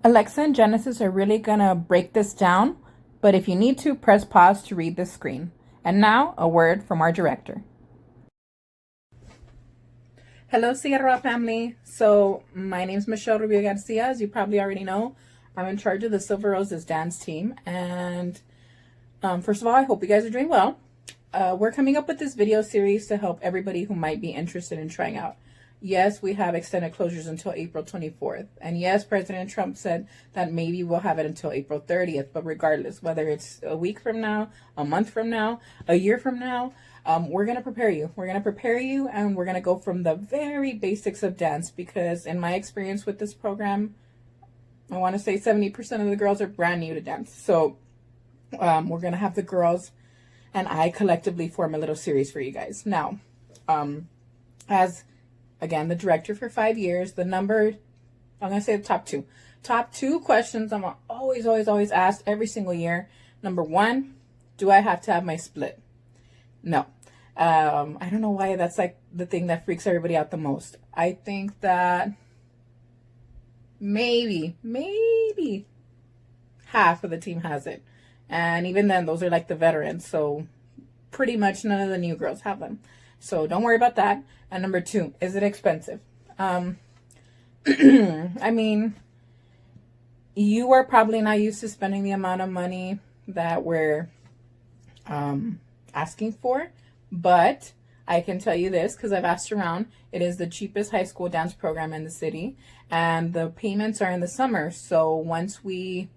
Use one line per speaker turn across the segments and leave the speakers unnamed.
Alexa and Genesis are really gonna break this down, but if you need to, press pause to read this screen. And now, a word from our director. Hello, Sierra family. So, my name is Michelle Rubio Garcia. As you probably already know, I'm in charge of the Silver Roses dance team. And first of all, I hope you guys are doing well. We're coming up with this video series to help everybody who might be interested in trying out. Yes, we have extended closures until April 24th. And yes, President Trump said that maybe we'll have it until April 30th. But regardless, whether it's a week from now, a month from now, a year from now, we're going to prepare you. We're going to prepare you, and we're going to go from the very basics of dance, because in my experience with this program, I want to say 70% of the girls are brand new to dance. So we're going to have the girls and I collectively form a little series for you guys. Now, as again, the director for 5 years, the number, I'm going to say the top two questions I'm always asked every single year. Number one, do I have to have my split? No. I don't know why that's like the thing that freaks everybody out the most. I think that maybe half of the team has it. And even then, those are like the veterans. So pretty much none of the new girls have them. So don't worry about that. And number two, is it expensive? I mean, you are probably not used to spending the amount of money that we're asking for. But I can tell you this, because I've asked around, it is the cheapest high school dance program in the city. And the payments are in the summer. So once we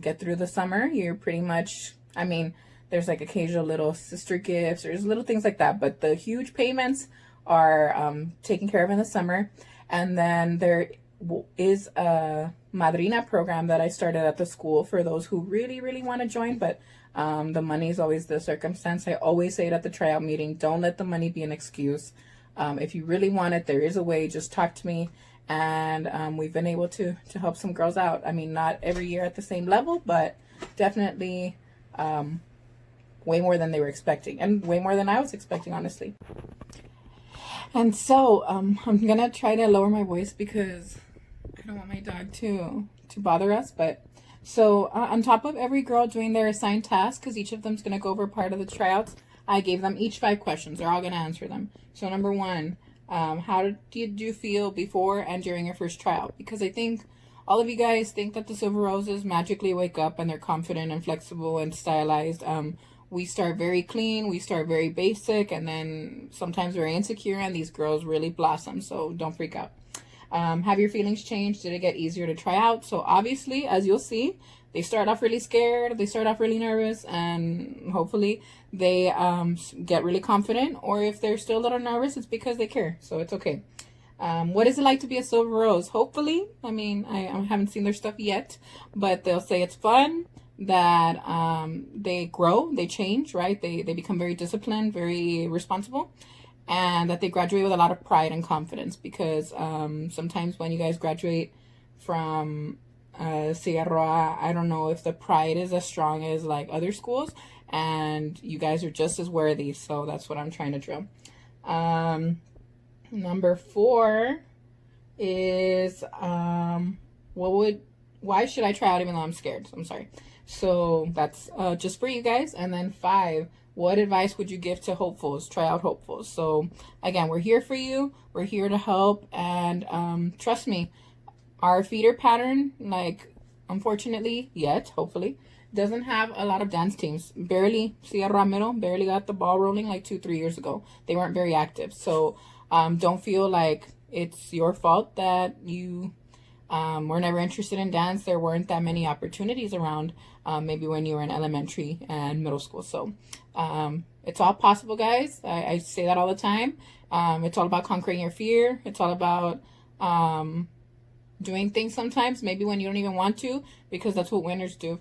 get through the summer, you're pretty much, I mean, there's like occasional little sister gifts, there's little things like that, but the huge payments are taken care of in the summer. And then there is a madrina program that I started at the school for those who really want to join, but the money is always the circumstance. I always say it at the tryout meeting, don't let the money be an excuse. If you really want it, there is a way. Just talk to me. And we've been able to help some girls out. I mean, not every year at the same level, but definitely way more than they were expecting, and way more than I was expecting, honestly. And so I'm gonna try to lower my voice because I don't want my dog to bother us. But so on top of every girl doing their assigned task, because each of them's gonna go over part of the tryouts, I gave them each 5 questions. They're all gonna answer them. So number one, how did you feel before and during your first tryout? Because I think all of you guys think that the Silver Roses magically wake up and they're confident and flexible and stylized. We start very clean, we start very basic, and then sometimes very insecure, and these girls really blossom. So don't freak out. Have your feelings changed? Did it get easier to try out? So obviously, as you'll see, they start off really scared, they start off really nervous, and hopefully they get really confident. Or if they're still a little nervous, it's because they care. So it's okay. What is it like to be a Silver Rose? Hopefully, I mean, I haven't seen their stuff yet, but they'll say it's fun, that they grow, they change, right? They become very disciplined, very responsible, and that they graduate with a lot of pride and confidence. Because sometimes when you guys graduate from Sierra, I don't know if the pride is as strong as like other schools, and you guys are just as worthy. So that's what I'm trying to drill. Number 4 is why should I try out even though I'm scared? I'm sorry. So that's just for you guys. And then 5, what advice would you give to hopefuls, tryout hopefuls? So again, we're here for you. We're here to help. And trust me, our feeder pattern, like, unfortunately, yet, hopefully, doesn't have a lot of dance teams. Barely, Sierra Middle barely got the ball rolling like 2-3 years ago. They weren't very active. So don't feel like it's your fault that you were never interested in dance. There weren't that many opportunities around, maybe when you were in elementary and middle school. So it's all possible, guys. I say that all the time. It's all about conquering your fear. It's all about doing things sometimes, maybe when you don't even want to, because that's what winners do.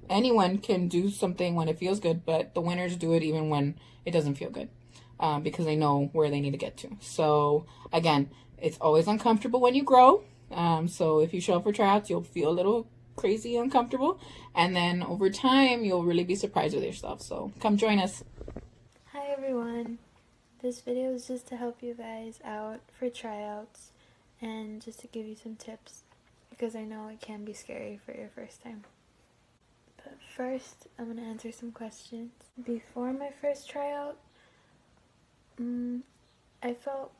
Anyone can do something when it feels good, but the winners do it even when it doesn't feel good, because they know where they need to get to. So again, it's always uncomfortable when you grow. So if you show up for tryouts, you'll feel a little crazy uncomfortable, and then over time you'll really be surprised with yourself. So come join us.
Hi everyone, this video is just to help you guys out for tryouts and just to give you some tips because I know it can be scary for your first time. But first, I'm going to answer some questions. Before my first tryout, I felt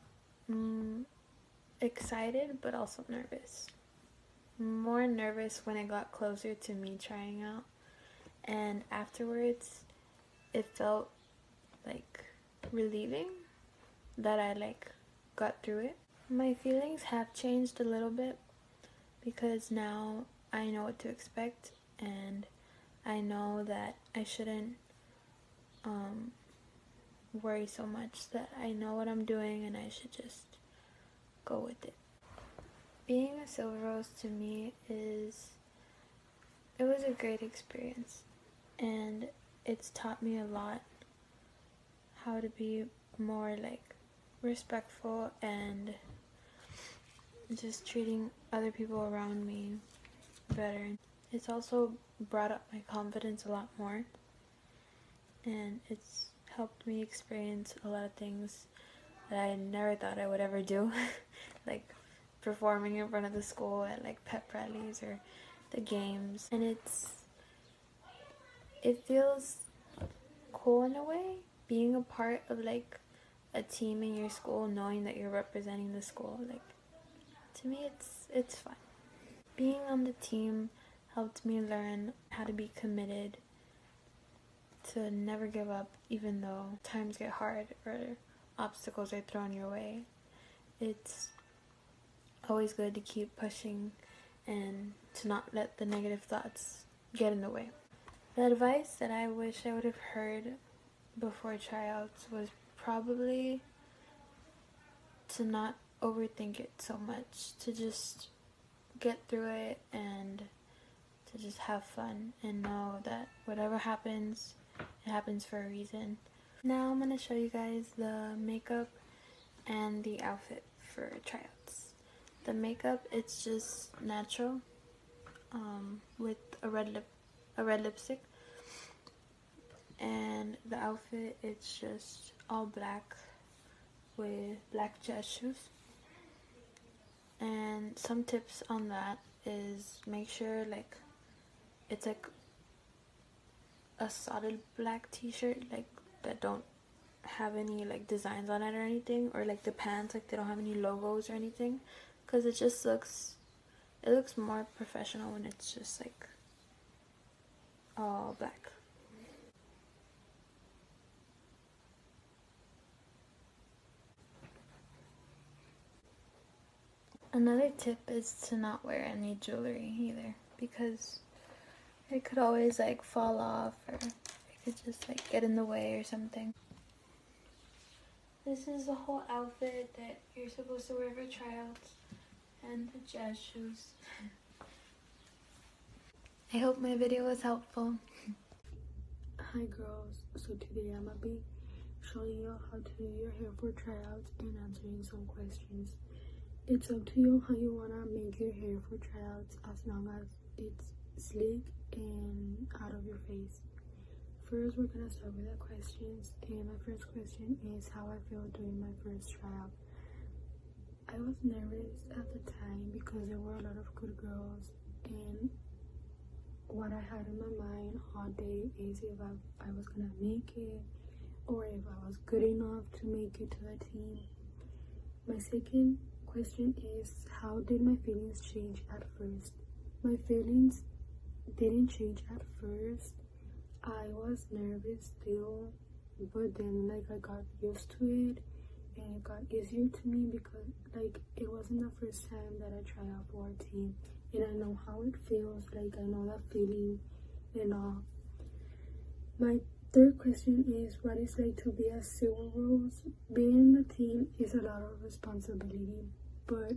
excited but also nervous. More nervous when it got closer to me trying out, and afterwards it felt like relieving that I got through it. My feelings have changed a little bit because now I know what to expect and I know that I shouldn't worry so much, that I know what I'm doing and I should just go with it. Being a Silver Rose to me it was a great experience, and it's taught me a lot how to be more respectful and just treating other people around me better. It's also brought up my confidence a lot more, and it's helped me experience a lot of things that I never thought I would ever do, like performing in front of the school at pep rallies or the games. And it feels cool in a way, being a part of a team in your school, knowing that you're representing the school. To me it's fun. Being on the team helped me learn how to be committed, to never give up even though times get hard or obstacles are thrown your way. It's always good to keep pushing and to not let the negative thoughts get in the way. The advice that I wish I would have heard before tryouts was probably to not overthink it so much, to just get through it and to just have fun and know that whatever happens, it happens for a reason. Now I'm going to show you guys the makeup and the outfit for tryouts. The makeup, it's just natural with a red lipstick, and the outfit, it's just all black with black jazz shoes. And some tips on that is make sure it's a solid black t-shirt that don't have any designs on it or anything, or the pants they don't have any logos or anything, because it just looks more professional when it's just all black. Another tip is to not wear any jewelry either, because it could always fall off, or it could just get in the way or something. This is the whole outfit that you're supposed to wear for tryouts, and the jazz shoes. I hope my video was helpful.
Hi girls, so today I'm gonna be showing you how to do your hair for tryouts and answering some questions. It's up to you how you wanna make your hair for tryouts, as long as it's sleek and out of your face. First, we're gonna start with the questions, and my first question is how I feel during my first tryout. I was nervous at the time because there were a lot of good girls, and what I had in my mind all day is if I was gonna make it, or if I was good enough to make it to the team. My second question is, how did my feelings change at first? My feelings didn't change at first. I was nervous still, but then I got used to it, and it got easier to me because it wasn't the first time that I tried out for a team, and I know how it feels. I know that feeling and all. My third question is, what it's like to be a Silver Rose. Being in the team is a lot of responsibility, but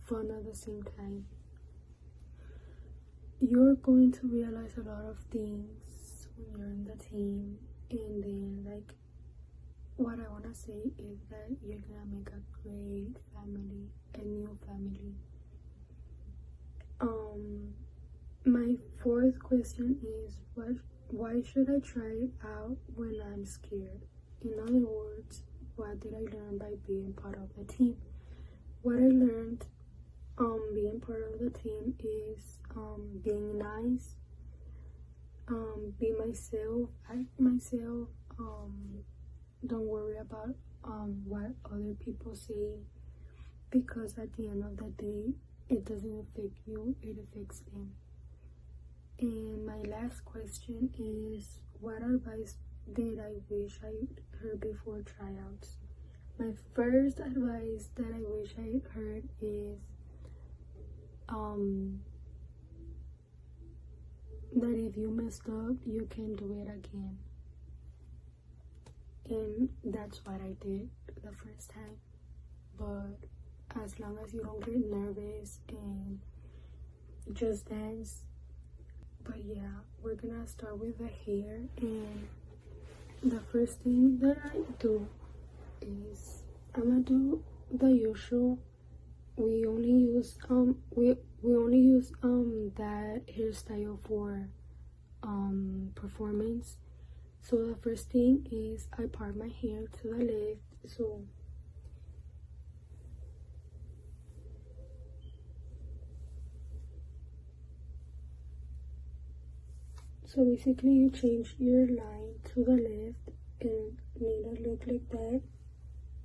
fun at the same time. You're going to realize a lot of things when you're in the team, and then what I want to say is that you're gonna make a great family, a new family. My fourth question is, why should I try it out when I'm scared? In other words, what did I learn by being part of the team? What I learned being part of the team is being nice, be myself, act myself, don't worry about what other people say, because at the end of the day, it doesn't affect you, it affects them. And my last question is, what advice did I wish I heard before tryouts? My first advice that I wish I heard is that if you messed up, you can do it again. And that's what I did the first time. But as long as you don't get nervous and just dance. But yeah, we're gonna start with the hair, and the first thing that I do is I'm gonna do the usual. We only use that hairstyle for performance. So the first thing is I part my hair to the left. So basically you change your line to the left and need to look like that,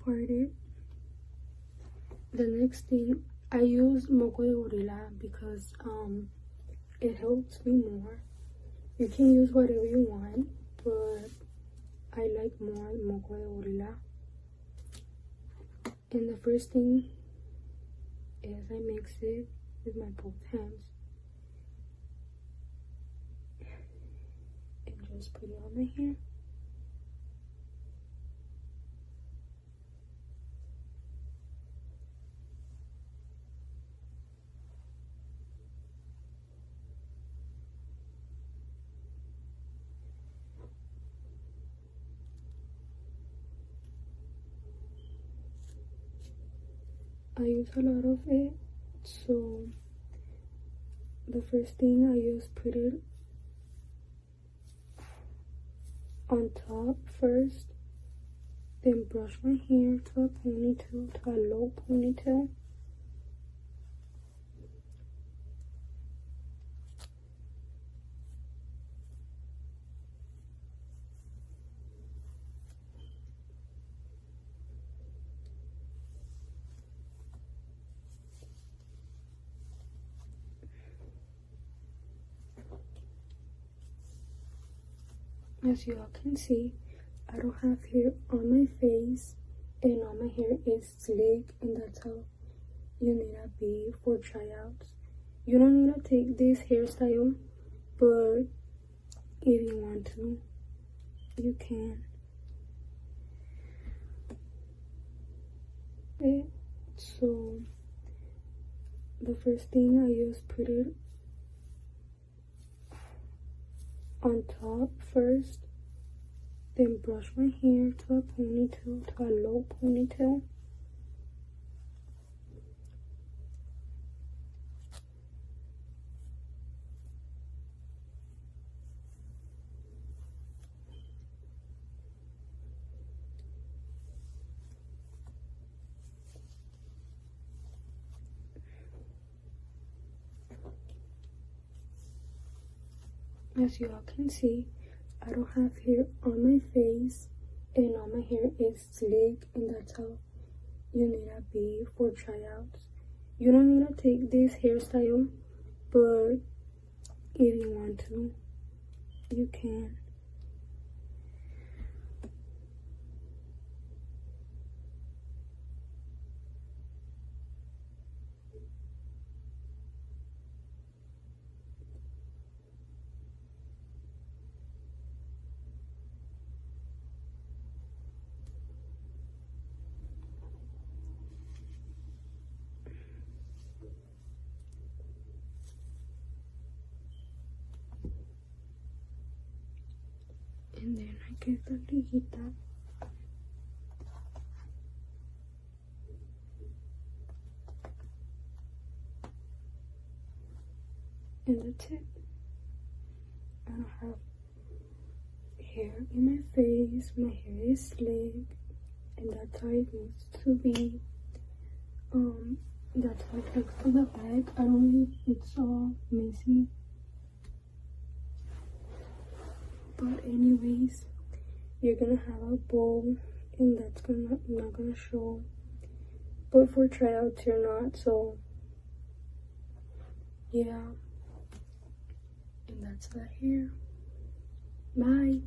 part it. The next thing, I use moco de gorilla because it helps me more. You can use whatever you want, but I like more moco de gorilla. And the first thing is I mix it with my both hands and just put it on my hair. I use a lot of it, so the first thing I use, put it on top first, then brush my hair to a ponytail, to a low ponytail. As you all can see, I don't have hair on my face and all my hair is slick, and that's how you need to be for tryouts. You don't need to take this hairstyle, but if you want to, you can. Okay, so the first thing I use, put it on top first, then brush my hair to a ponytail, to a low ponytail. As you all can see, I don't have hair on my face and all my hair is slick, and that's how you need to be for tryouts. You don't need to take this hairstyle, but if you want to, you can. And then I get the liguita. And that's it. I don't have hair in my face. My hair is slick, and that's how it needs to be. That's how it looks on the back. I don't know if it's all messy, but anyways, you're gonna have a bow, and that's not gonna show. But for tryouts, you're not, so yeah. And that's the hair. Bye.